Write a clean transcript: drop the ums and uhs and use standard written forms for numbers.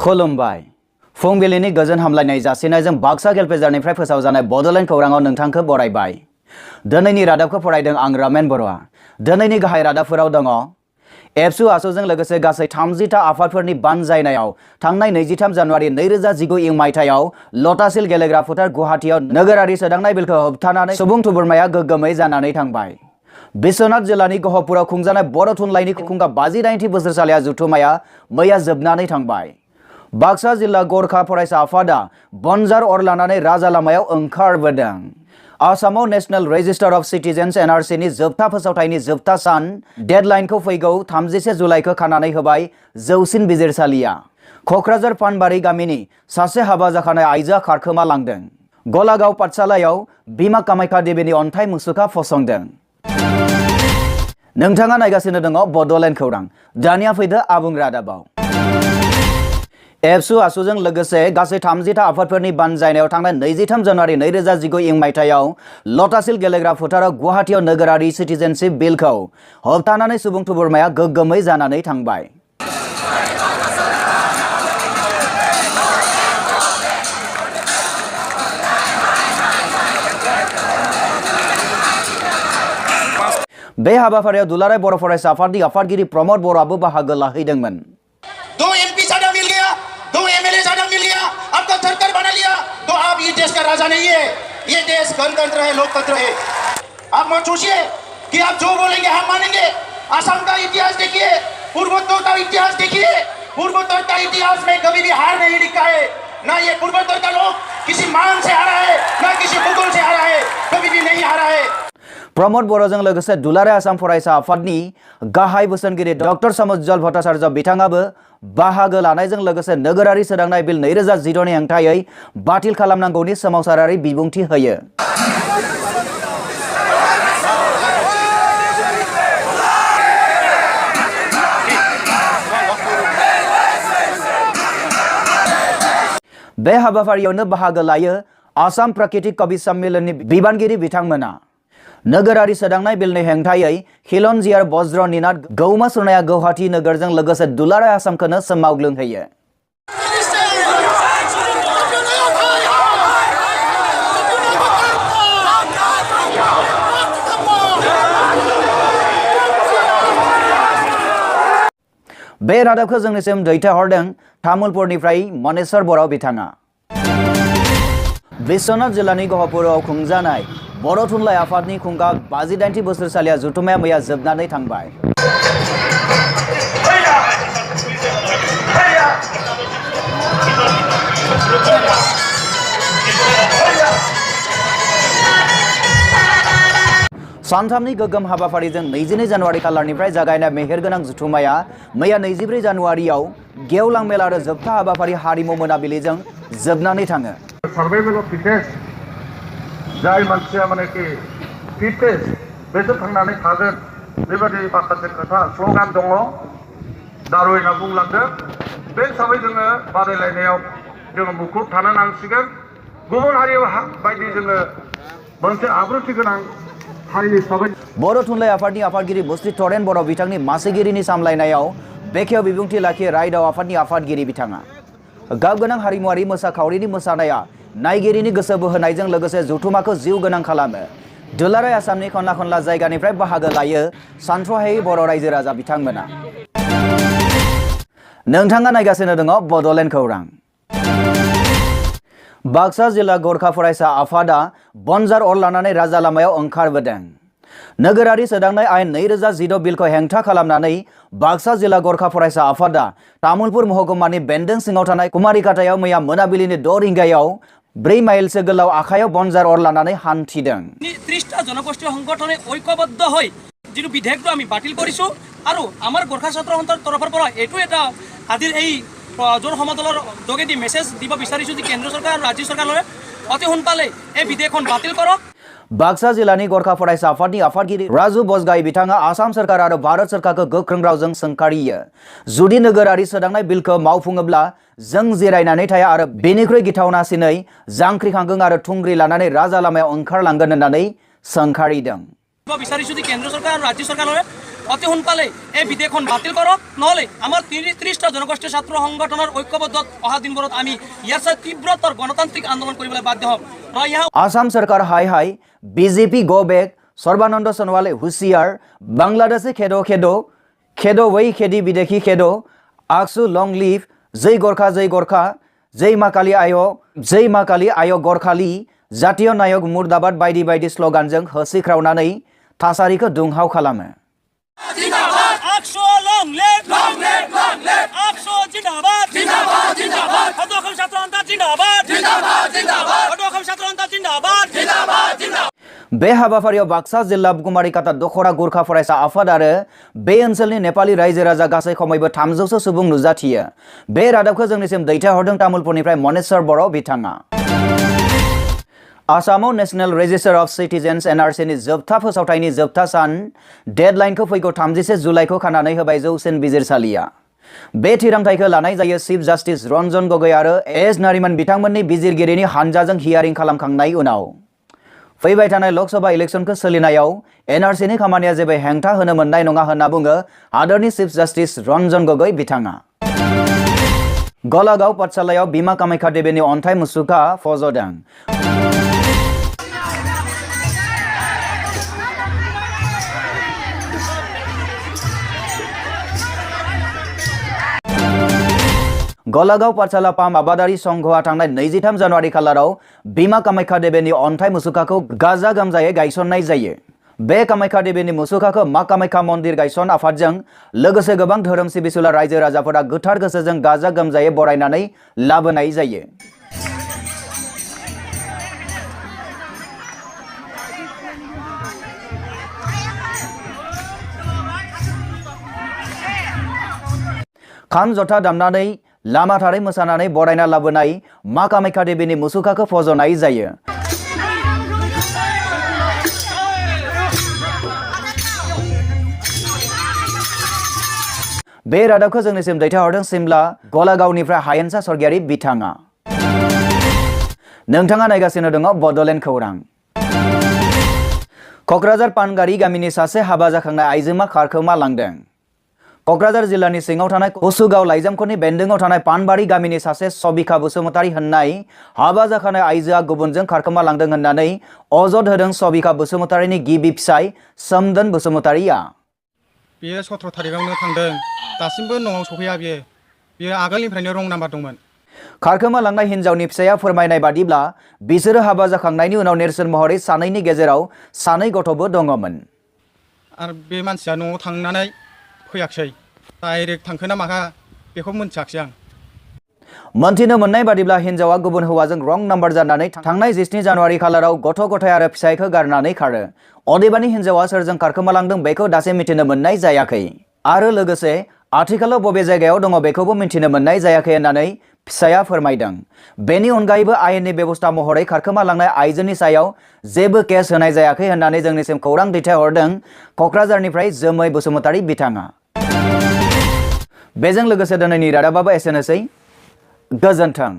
खुलुमबाय फुंबिलिनि गोजोन हामलायनाय जासिनायजों बाक्सा गेलपेजारनिफ्राय फोसावजानाय बड'लेण्ड खौराङाव नोंथांखौ बरायबाय। दिनैनि रादाबखौ फरायदों आं रामेन बर'आ। दिनैनि गाहाय रादाबफोराव दङ एबसु आसुजों लोगोसे गासै 30टा आफादफोरनि बानजायनायाव थांनाय 23 जानुवारि 2019 इं मायथाइयाव लतासिल गेलेग्रा फोथार गुवाहाटीयाव नोगोरारि सोदांनाय बिलखौ होबथानानै सुबुं थुबुरमाया गोग्गोमै जानानै थांबाय। बिश्वनाथ जिल्लानि गहपुराव खुंजानाय बर' थुनलाइनि खुंगा 59थि बोसोरसालिया जथुमाया मैया जोबनानै थांबाय। बाक्सा जिल्ला गोरखा फरायसा आफादा बनजार अर लानानै राजा लामायाव ओंखारबोदों। आसामाव नेशनेल रेजिस्टार अफ सिटिजेन्स एनआरसिनि जोबथा फोसावथायनि जोबथा सान डेडलाइनखौ फैगौ 31 जुलाइखौ खानानै होबाय जौसिन बिजिरसालिया। क'क्राझार पानबारि गामिनि सासे हाबा जाखानाय आइजोआ खारखोमा लांदों। गलागाव पाठशालायाव बिमा कामाख्या देवीनि अन्थाइ मुसुखा फसंदों। नोंथाङा नायगासिनो दङ बड'लेण्ड खौरां। दानिया फैदो आबुं रादाबाव। एबसु आसुजों लोगोसे गासै 30टा आफादफोरनि बानजायनायाव थांनाय 23 जानुवारि 2019 इं मायथाइयाव लतासिल गेलेग्रा फोथाराव गुवाहाटीयाव नोगोरारि सिटिजेनशिप बिलखौ होबथानानै सुबुं थुबुरमाया गोग्गोमै जानानै थांबाय। बे हाबाफारियाव दुलाराय बर' फरायसा आफादनि आफादगिरि प्रमद बर'आबो बाहागो लाहैदोंमोन। 2 MP ज्यादा मिल गया, 2 MLA ज्यादा मिल गया, आपका सरकार बना लिया तो आप ये देश का राजा नहीं है। ये देश गणतंत्र है, लोकतंत्र है। आप मत सोचिए कि आप जो बोलेंगे हम मानेंगे। असम का इतिहास देखिए, पूर्वोत्तर का इतिहास देखिए। पूर्वोत्तर का इतिहास में कभी भी हार नहीं लिखा है। ना ये पूर्वोत्तर का लोग किसी मान से हारा है, ना किसी मुगल से हारा है, कभी भी नहीं हारा है। प्रमद बर'जों लोगोसे दुलाराय आसाम फरायसा आफादनि गाहाय बोसोनगिरि डॉक्टर समुज्जल भट्टाचार्य बिथाङाबो बाहागो लानायजों लोगोसे नोगोरारि सोदांनाय बिल 2014 नि हेंथायै बातिल खालामनांगौनि सोमावसारारि बिबुंथि होयो। बे हाबाफारियावनो बाहागो लायो आसाम प्राकृतिक कवि सम्मेलननि बिबानगिरि बिथांमोना। नोगोरारि सोदांनाय बिलनि हेंथायै खिलनजियार बज्र निनाद गौमा सुरनाया गुवाहाटी नोगोरजों लोगोसे दुलाराय आसामखौनो सोमावग्लुंहोयो। बे रादाबखौ जोंनिसिम दैथायहरदों तामुलपुरनिफ्राय मनेश्वर बर' बिथाङा। बिश्वनाथ जिल्लानि गहपुराव खुंजानाय बर' थुनलाइ आफादनि खुंगा 58थि बोसोरसालिया जथुमाया मैया जोबनानै थांबाय। सानथामनि गोगोम हाबाफारिजों 22 जानुवारि खालारनिफ्राय जागायनाय मेहेरगोनां जथुमाया मैया 24 जानुवारियाव गेवलां मेल आरो जोबथा हाबाफारि हारिमु मोनाबिलिजों जोबनानै थाङो। सार्भाइवल अफ फिटनेस जाय मानसिया मानेकि फिटनेस बेसोर थांनानै थागोन बेबायदि माखासे खोथा स्लगान दङ दारवेना बुंलांदों। बे हिसाबै जोङो बादायलायनायाव जोङो मुखुब थानो नांसिगोन। गुबुन हारि बायदि जोङो मोनसे आब्रुथि गोनां हारि हिसाबै बर' थुनलाइ आफादनि आफादगिरि मुस्रि तरेन बर' बिथांनि मासिगिरिनि सामलायनायाव बेखेयाव बिबुंथि लाखियो रायदाव आफादनि आफादगिरि बिथाङा। गाबगोनां हारिमुआरि मोसाखावरिनि मोसानाया नायगिरिनि गोसो बोहोनायजों लोगोसे जथुमाखौ जिउ गोनां खालामो। दुलाराय आसामनि खनला खनला जायगानिफ्राय बाहागो लायो सानथ्रहायै बर' रायजो राजा बिथांमोना। नोंथाङा नायगासिनो दङ बड'लेण्ड खौरां। बाक्सा जिल्ला गोरखा फरायसा आफादा बनजार अर लानानै राजा लामायाव ओंखारबोदों। नोगोरारि सोदांनाय आयेन 2016 बिलखौ हेंथा खालामनानै बाक्सा जिल्ला गोरखा फरायसा आफादा तामुलपुर महकुमानि बेन्दों सिङाव थानाय कुमारिकाटायाव मैया मोनाबिलिनि 6 रिंगायाव 4 माइलसो गोलाव आखायाव बनजार अर लानानै हान्थिदों। 30টা জনগোষ্ঠীয় সংগঠনে ঐক্যবদ্ধ হৈ যিটো বিধেয়কটো আমি বাতিল কৰিছো আৰু আমাৰ গোৰ্খা ছাত্ৰ সন্থাৰ তৰফৰ পৰা এইটো এটা আজিৰ এই জোৰ সমদলৰ যোগেদি মেছেজ দিব বিচাৰিছো যে কেন্দ্ৰ চৰকাৰ আৰু ৰাজ্য চৰকাৰে অতি সোনকালে এই বিধেয়কখন বাতিল কৰক। बाक्सा जिल्लानि गोरखा फरायसा आफादनि आफादगिरि राजु बजगाई बिथाङा आसाम सरकार आरो भारत सरकारखौ गोख्रों रावजों सोंखारियो। जुदि नोगोरारि सोदांनाय बिलखौ मावफुङोब्ला जों जिरायनानै थाया आरो बेनिख्रुइ गिथावनासिनै जांख्रिखांगोन आरो थुंग्रि लानानै राजा लामायाव ओंखारलांगोन होननानै सोंखारिदों। বিচাৰিছোঁ যে কেন্দ্ৰ চৰকাৰ আৰু ৰাজ্য চৰকাৰে অতি সোনকালে এই বিধেয়কখন বাতিল কৰক, নহ'লে আমাৰ 30টা জনগোষ্ঠীয় ছাত্ৰ সংগঠনৰ ঐক্যবদ্ধত অহা দিনবোৰত আমি ইয়াৰ চাই তীব্ৰতৰ গণতান্ত্ৰিক আন্দোলন কৰিবলৈ বাধ্য হ'ম। आसाम सरकार हाय हाय BJP go back Sarbananda Sonowal हुसियार बांग्लादेश खेदो खेदो खेदो वही खेदी विदेशी खेदो आक्सू लॉन्ग लीव जय गोरखा जय मा काली आयो गोरखाली जातीय नायक मुर्दाबाद बायदि बायदि स्लोगानजों होसिख्रावनानै थासारिखौ दुंहाव खालामो। बे हाबाफारियाव बाक्सा जिल्ला गुमारी काटा दखरा गुरखा फरायसा आफाद आरो बे ओनसोलनि नेपाली रायजो राजा गासै खमैबो 300सो सुबुं नुजाथियो। बे रादाबखौ जोंनिसिम दैथायहरदों तामुलपुरनिफ्राय मनेश्वर बर' बिथाङा। आसामाव नेशनेल रेजिस्टार अफ सिटिजेन्स एनआरसिनि जोबथा फोसावथायनि जोबथा सान डेडलाइनखौ फैगौ 31 जुलाइखौ खानानै होबाय जौसिन बिजिरसालिया। बे थिरांथायखौ लानाय जायो चिफ जास्टिस रन्जन गगৈ आरो एस नारिमन बिथांमोननि बिजिरगिरिनि हानजाजों हियारिं खालामखांनाय उनाव। फैबाय थानाय लोकसभा इलेक्शनखौ सोलिनायाव एनआरसिनि खामानिया जेबो हेंथा होनो मोननाय नङा होनना बुङो हादरनि चिफ जास्टिस रन्जन गगৈ बिथाङा। गलागाव पाठशालायाव बिमा कामाख्या देवीनि अन्थाइ मुसुखा फज'दों। गलागाव पाठशाला पाम आबादारि संघआ थांनाय 23 जानुवारि खालाराव बिमा कामाख्या देवीनि अन्थाइ मुसुखाखौ गाजा गोमजायै गायसननाय जायो। बे कामाख्या देवीनि मुसुखाखौ मा कामाख्या मन्दिर गायसन आफादजों लोगोसे गोबां धोरोम सिबिसुला रायजो राजाफोरा गोथार गोसोजों गाजा गोमजायै बरायनानै लाबोनाय जायो। खाम जथा दामनानै लामा थारै मोसानानै बरायना लाबोनाय मा कामाख्या देवीनि मुसुखाखौ फज'नाय जायो। बे रादाबखौ जोंनिसिम दैथायहरदों सिमला गलागावनिफ्राय हायेनसा सरगियारि बिथाङा। नोंथाङा नायगासिनो दङ बड'लेण्ड खौरां। क'क्राझार पानगारि गामिनि सासे हाबा जाखांनाय आइजोमा खारखोमा लांदों। क'क्राझार जिल्लानि सिङाव थानाय कसुगाव लाइजामख'नि बेन्दोङाव थानाय पानबारि गामिनि सासे सबिखा बसुमतारी होननाय हाबा जाखानाय आइजोआ गुबुनजों खारखोमा लांदों होननानै अजद होदों सबिखा बसुमतारीनि गिबि फिसाय सोमदोन बसुमतारीया। बियो 17 थारिखआवनो थांदों, दासिमबो न'आव सफैया। बियो आगोलनिफ्रायनो रं नाम्बार दंमोन। खारखोमा लांनाय हिन्जावनि फिसाया फोरमायनाय बादिब्ला बिसोरो हाबा जाखांनायनि उनाव नेरसोन महरै सानैनि गेजेराव 2 गथ'बो दङमोन। आरो बे मानसिया न'आव थांनानै फैयाखिसै, डाइरेक्ट थांखोना माखा बेखौ मोनथियाखिसै आं। मोनथिनो मोननाय बादिब्ला हिन्जावा गुबुन हौवाजों रं नाम्बार जानानै थांनाय 17 जानुवारि खालाराव गथ' गथाय आरो फिसायखौ गारनानै खारो। अदेबानि हिन्जावा सोरजों खारखोमा लांदों बेखौ दासिम मिथिनो मोननाय जायाखै आरो लोगोसे आथिखालाव बबे जायगायाव दङ बेखौबो मिथिनो मोननाय जायाखै होननानै फिसाया फोरमायदों। बेनि अनगायैबो आयेननि बेबस्था महरै खारखोमा लांनाय आइजोनि सायाव जेबो केस होनाय जायाखै होननानै जोंनिसिम खौरां दैथायहरदों क'क्राझारनिफ्राय जोमै बसुमतारी बिथाङा। बेजों लोगोसे दिनैनि रादाबाबो एसेनोसै। गोजोन्थों।